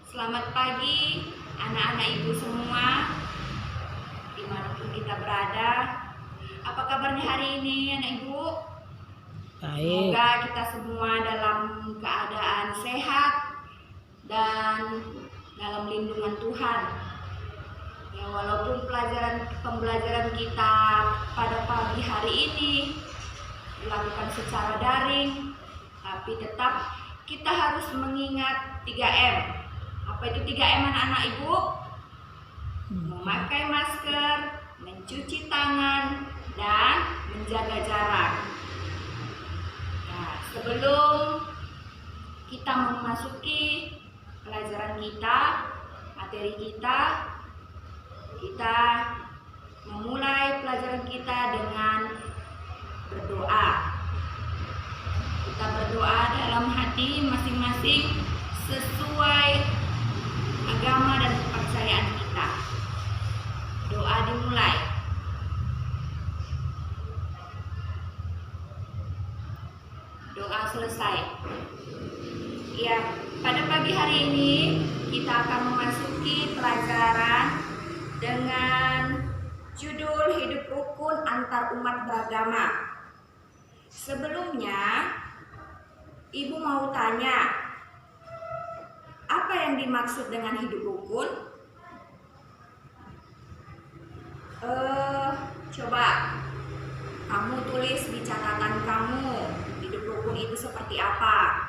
Selamat pagi anak-anak ibu semua, dimanapun kita berada. Apa kabarnya hari ini anak ibu? Baik. Semoga kita semua dalam keadaan sehat dan dalam lindungan Tuhan. Ya, walaupun pembelajaran kita pada pagi hari ini dilakukan secara daring, tapi tetap kita harus mengingat 3M. Apa itu 3M anak-anak ibu? Memakai masker, mencuci tangan, dan menjaga jarak. Nah, sebelum kita memasuki pelajaran kita, materi kita memulai pelajaran kita dengan berdoa. Kita berdoa dalam hati masing-masing sesuai agama dan kepercayaan kita. Doa dimulai. Doa selesai. Ya, pada pagi hari ini kita akan memasuki pelajaran dengan judul Hidup Rukun Antar Umat Beragama. Sebelumnya, Ibu mau tanya, apa yang dimaksud dengan hidup rukun? Coba kamu tulis di catatan kamu, hidup rukun itu seperti apa?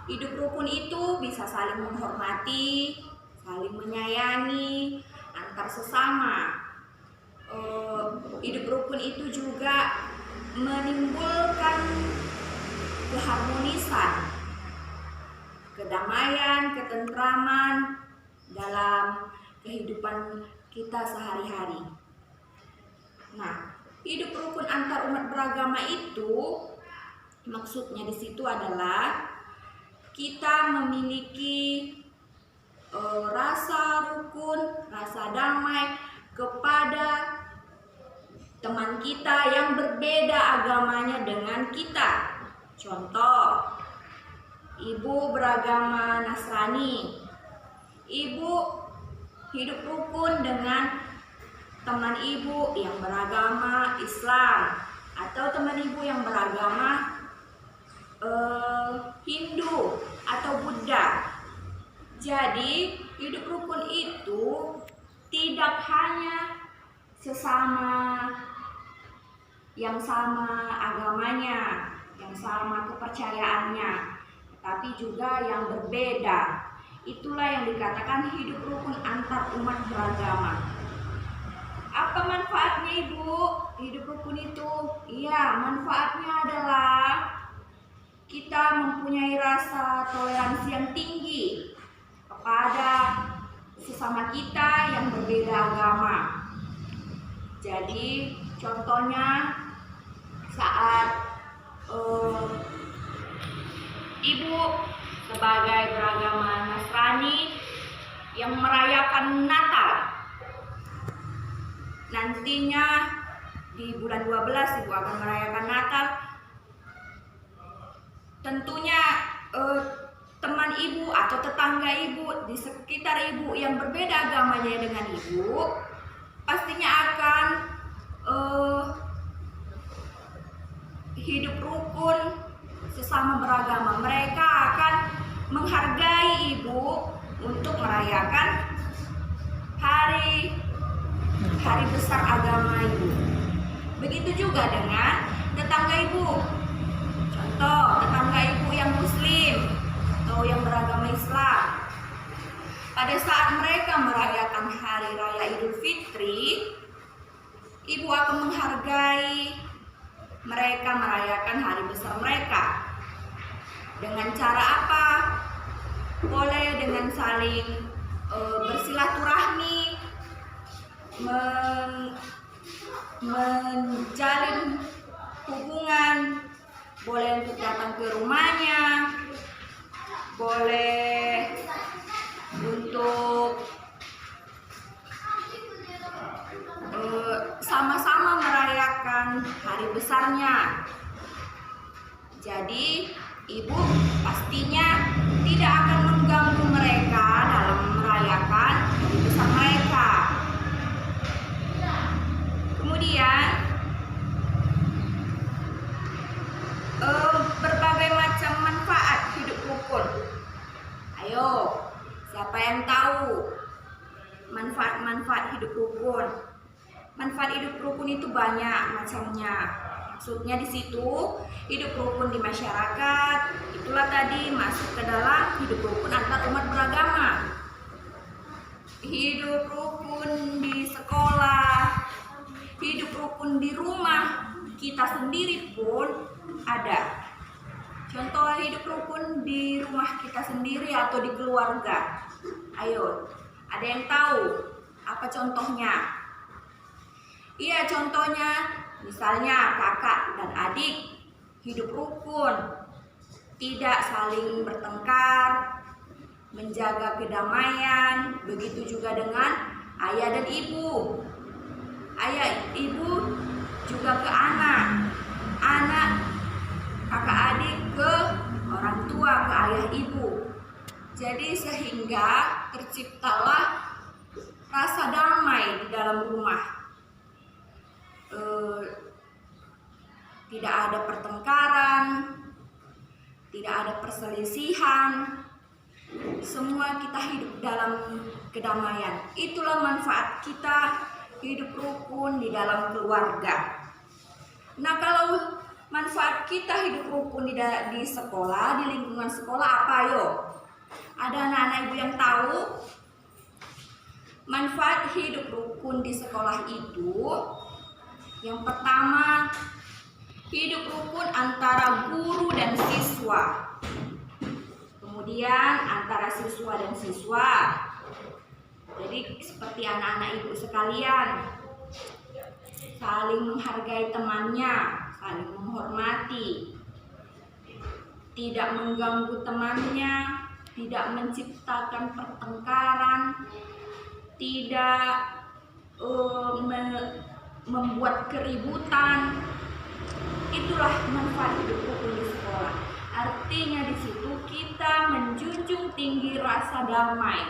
Hidup rukun itu bisa saling menghormati, saling menyayangi antar sesama. Hidup rukun itu juga menimbulkan keharmonisan, kedamaian, ketentraman dalam kehidupan kita sehari-hari. Nah, hidup rukun antar umat beragama itu maksudnya di situ adalah kita memiliki rasa rukun, rasa damai kepada teman kita yang berbeda agamanya dengan kita. Contoh, ibu beragama Nasrani, ibu hidup rukun dengan teman ibu yang beragama Islam, atau teman ibu yang beragama Hindu atau Buddha. Jadi hidup rukun itu tidak hanya sesama yang sama agamanya, yang sama kepercayaannya, tapi juga yang berbeda. Itulah yang dikatakan hidup rukun antar umat beragama. Apa manfaatnya ibu hidup rukun itu? Iya, manfaatnya adalah kita mempunyai rasa toleransi yang tinggi kepada sesama kita yang berbeda agama. Jadi contohnya saat ibu sebagai beragama Nasrani yang merayakan Natal, nantinya di bulan 12 ibu akan merayakan Natal. Tentunya teman ibu atau tetangga ibu di sekitar ibu yang berbeda agamanya dengan ibu pastinya akan hidup rukun sesama beragama. Mereka akan menghargai ibu untuk merayakan hari besar agama ibu. Begitu juga dengan tetangga ibu. Contoh, tetangga ibu yang muslim atau yang beragama Islam. Pada saat mereka merayakan hari raya Idul Fitri, ibu akan menghargai mereka merayakan hari besar mereka. Dengan cara apa? Boleh dengan saling bersilaturahmi, menjalin hubungan, boleh untuk datang ke rumahnya, boleh untuk sama-sama merayakan hari besarnya. Jadi ibu pastinya tidak akan mengganggu mereka yang tahu manfaat-manfaat hidup rukun. Manfaat hidup rukun itu banyak macamnya. Maksudnya di situ hidup rukun di masyarakat, itulah tadi masuk ke dalam hidup rukun antar umat beragama. Hidup rukun di sekolah, hidup rukun di rumah kita sendiri pun ada. Contoh hidup rukun di rumah kita sendiri atau di keluarga. Ayo, ada yang tahu apa contohnya? Iya, contohnya misalnya kakak dan adik hidup rukun, tidak saling bertengkar, menjaga kedamaian. Begitu juga dengan ayah dan ibu. Ayah ibu juga ke anak, anak kakak adik ke orang tua, ke ayah ibu. Jadi sehingga terciptalah rasa damai di dalam rumah. Tidak ada pertengkaran, tidak ada perselisihan, semua kita hidup dalam kedamaian. Itulah manfaat kita hidup rukun di dalam keluarga. Nah, kalau manfaat kita hidup rukun di sekolah, di lingkungan sekolah apa yo? Ada anak-anak ibu yang tahu? Manfaat hidup rukun di sekolah itu, yang pertama, hidup rukun antara guru dan siswa. Kemudian antara siswa dan siswa. Jadi seperti anak-anak ibu sekalian, saling menghargai temannya, saling menghormati, tidak mengganggu temannya, tidak menciptakan pertengkaran, tidak membuat keributan. Itulah manfaat hidup rukun di sekolah. Artinya di situ kita menjunjung tinggi rasa damai,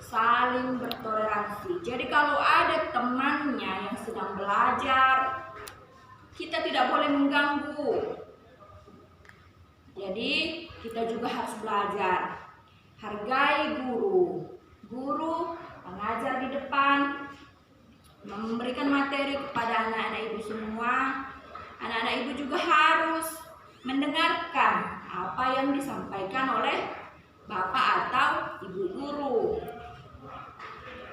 saling bertoleransi. Jadi kalau ada temannya yang sedang belajar, kita tidak boleh mengganggu. Jadi kita juga harus belajar. Hargai guru. Guru mengajar di depan, memberikan materi kepada anak-anak ibu semua. Anak-anak ibu juga harus mendengarkan apa yang disampaikan oleh bapak atau ibu guru.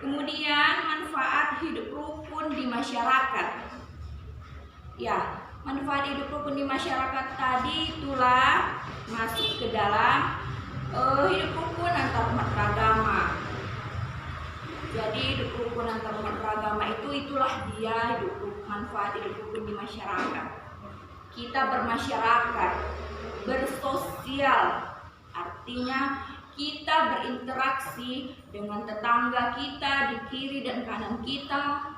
Kemudian manfaat hidup rukun di masyarakat. Ya, manfaat hidup rukun di masyarakat tadi itulah masuk ke dalam hidup rukun antar umat beragama. Jadi hidup rukun antar umat beragama itulah dia manfaat hidup rukun di masyarakat. Kita bermasyarakat, bersosial, artinya kita berinteraksi dengan tetangga kita di kiri dan kanan kita,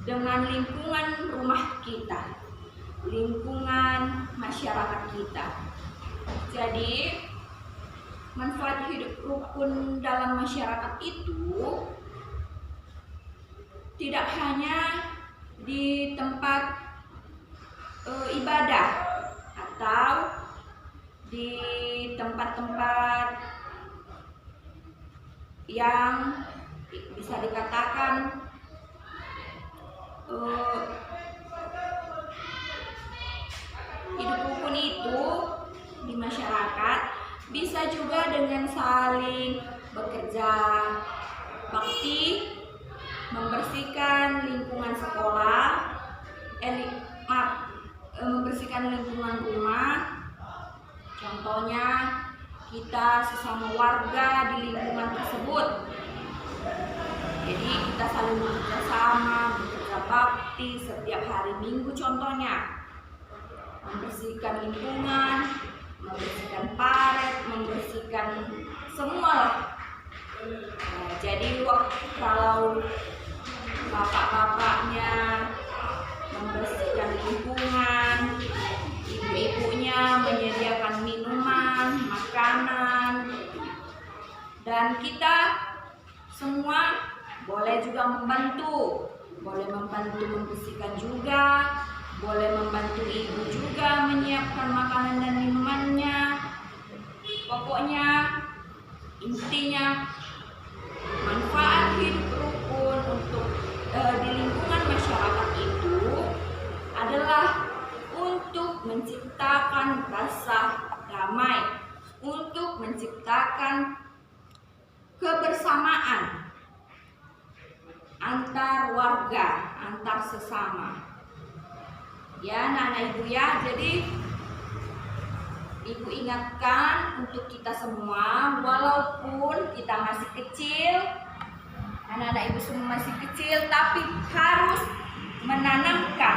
dengan lingkungan rumah kita, lingkungan masyarakat kita. Jadi manfaat hidup rukun dalam masyarakat itu tidak hanya di tempat ibadah atau di tempat-tempat yang bisa dikatakan hidup rukun itu di masyarakat, bisa juga dengan saling bekerja bakti, membersihkan lingkungan sekolah, membersihkan lingkungan rumah. Contohnya kita sesama warga di lingkungan tersebut. Jadi kita saling bekerja sama, bekerja bakti setiap hari Minggu contohnya. Membersihkan lingkungan, membersihkan paret, membersihkan semua lah. Nah, jadi kalau bapak-bapaknya membersihkan lingkungan, ibu-ibunya menyediakan minuman, makanan, dan kita semua boleh juga membantu, boleh membantu membersihkan juga, boleh membantu ibu juga menyiapkan makanan dan minumannya. Pokoknya Intinya, manfaat hidup rukun untuk di lingkungan masyarakat itu adalah untuk menciptakan rasa damai, untuk menciptakan kebersamaan antar warga, antar sesama. Ya, anak-anak ibu ya, jadi ibu ingatkan untuk kita semua, walaupun kita masih kecil, anak-anak ibu semua masih kecil, tapi harus menanamkan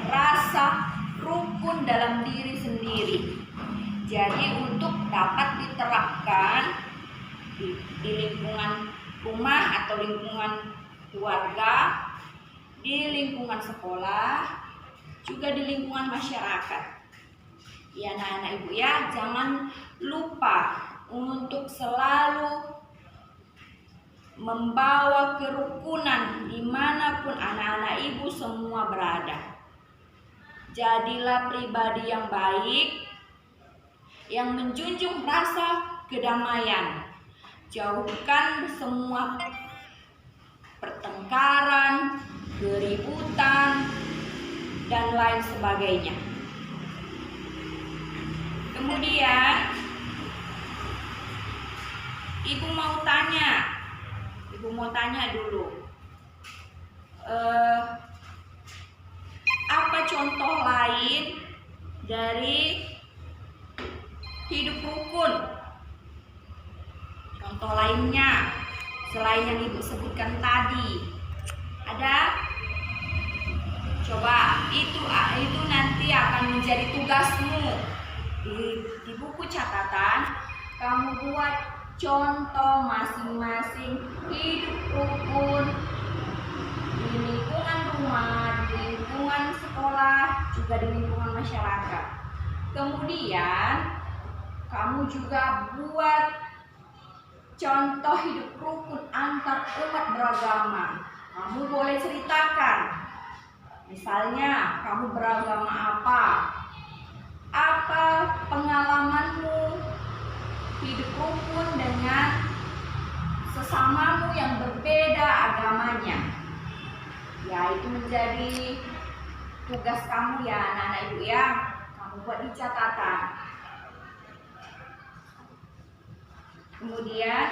rasa rukun dalam diri sendiri. Jadi untuk dapat diterapkan di lingkungan rumah atau lingkungan keluarga, di lingkungan sekolah, juga di lingkungan masyarakat. Ya anak-anak ibu ya, jangan lupa untuk selalu membawa kerukunan dimanapun anak-anak ibu semua berada. Jadilah pribadi yang baik, yang menjunjung rasa kedamaian. Jauhkan semua pertengkaran, keributan, dan lain sebagainya. Kemudian ibu mau tanya dulu, apa contoh lain dari hidup rukun? Contoh lainnya selain yang ibu sebutkan tadi, ada? Coba itu nanti akan menjadi tugasmu di buku catatan. Kamu buat contoh masing-masing hidup rukun di lingkungan rumah, di lingkungan sekolah, juga di lingkungan masyarakat. Kemudian kamu juga buat contoh hidup rukun antar umat beragama. Kamu boleh ceritakan. Misalnya, kamu beragama apa? Apa pengalamanmu hidup rukun dengan sesamamu yang berbeda agamanya? Ya, itu menjadi tugas kamu ya anak-anak ibu ya. Kamu buat di catatan. Kemudian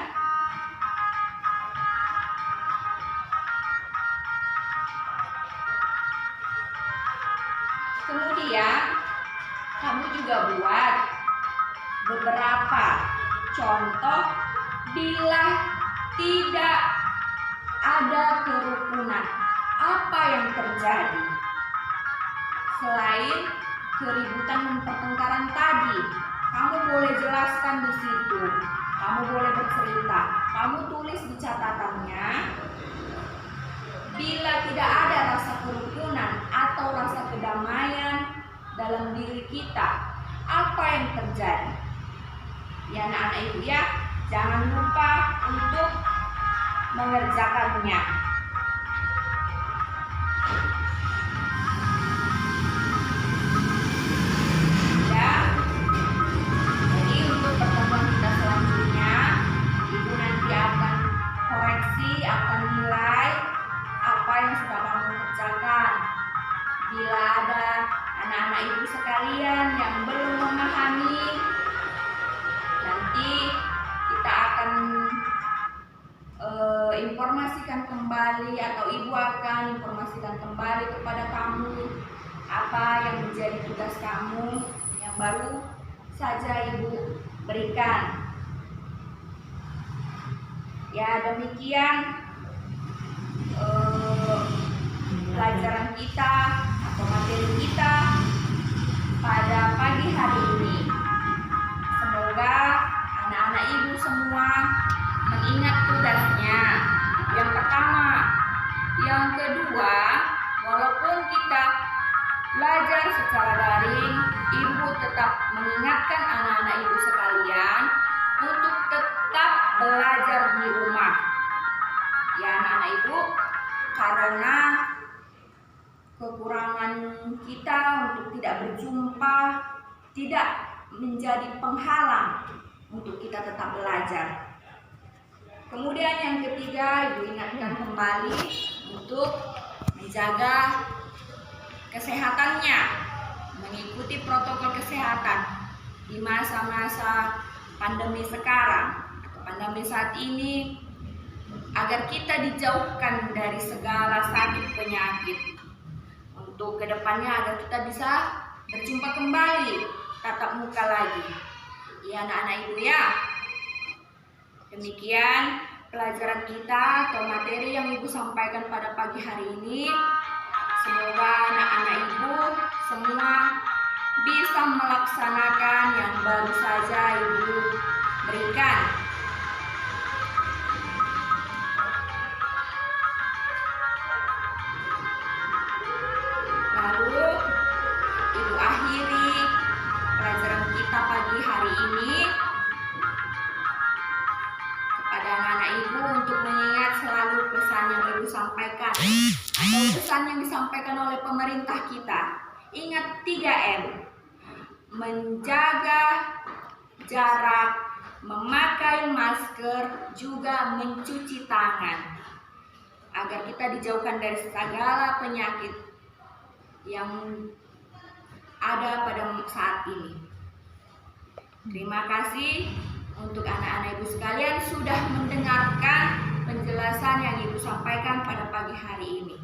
kamu juga buat beberapa contoh bila tidak ada kerukunan, apa yang terjadi selain keributan dan pertengkaran tadi. Kamu boleh jelaskan di situ, kamu boleh bercerita, kamu tulis di catatannya. Bila tidak ada rasa kerukunan atau rasa kedamaian dalam diri kita, apa yang terjadi? Ya anak-anak ibu ya, jangan lupa untuk mengerjakannya. Ya, jadi untuk pertemuan kita selanjutnya, ibu nanti akan koreksi, akan nilai apa yang sudah kamu kerjakan. Bila ada anak-anak ibu sekalian yang belum memahami, nanti kita akan informasikan kembali, atau ibu akan informasikan kembali kepada kamu apa yang menjadi tugas kamu yang baru saja ibu berikan. Ya, demikian pelajaran kita atau materi kita pada pagi hari ini. Semoga anak-anak ibu semua mengingat tugasnya. Yang pertama, yang kedua, walaupun kita belajar secara daring, ibu tetap mengingatkan anak-anak ibu sekalian untuk tetap belajar di rumah. Ya anak-anak ibu, karena kekurangan kita untuk tidak berjumpa tidak menjadi penghalang untuk kita tetap belajar. Kemudian yang ketiga, Ibu ingatkan kembali untuk menjaga kesehatannya, mengikuti protokol kesehatan di masa-masa pandemi sekarang atau pandemi saat ini, agar kita dijauhkan dari segala sakit penyakit. Untuk kedepannya agar kita bisa berjumpa kembali tatap muka lagi. Ya anak-anak Ibu ya. Demikian pelajaran kita atau materi yang Ibu sampaikan pada pagi hari ini. Semoga anak-anak Ibu semua bisa melaksanakan yang baru saja Ibu berikan. Lalu Ibu akhiri pelajaran kita pagi hari ini kepada anak-anak Ibu untuk mengingat selalu pesan yang Ibu sampaikan atau pesan yang disampaikan oleh pemerintah kita. Ingat 3M: menjaga jarak, memakai masker, juga mencuci tangan, agar kita dijauhkan dari segala penyakit yang ada pada saat ini. Terima kasih untuk anak-anak Ibu sekalian sudah mendengarkan penjelasan yang Ibu sampaikan pada pagi hari ini.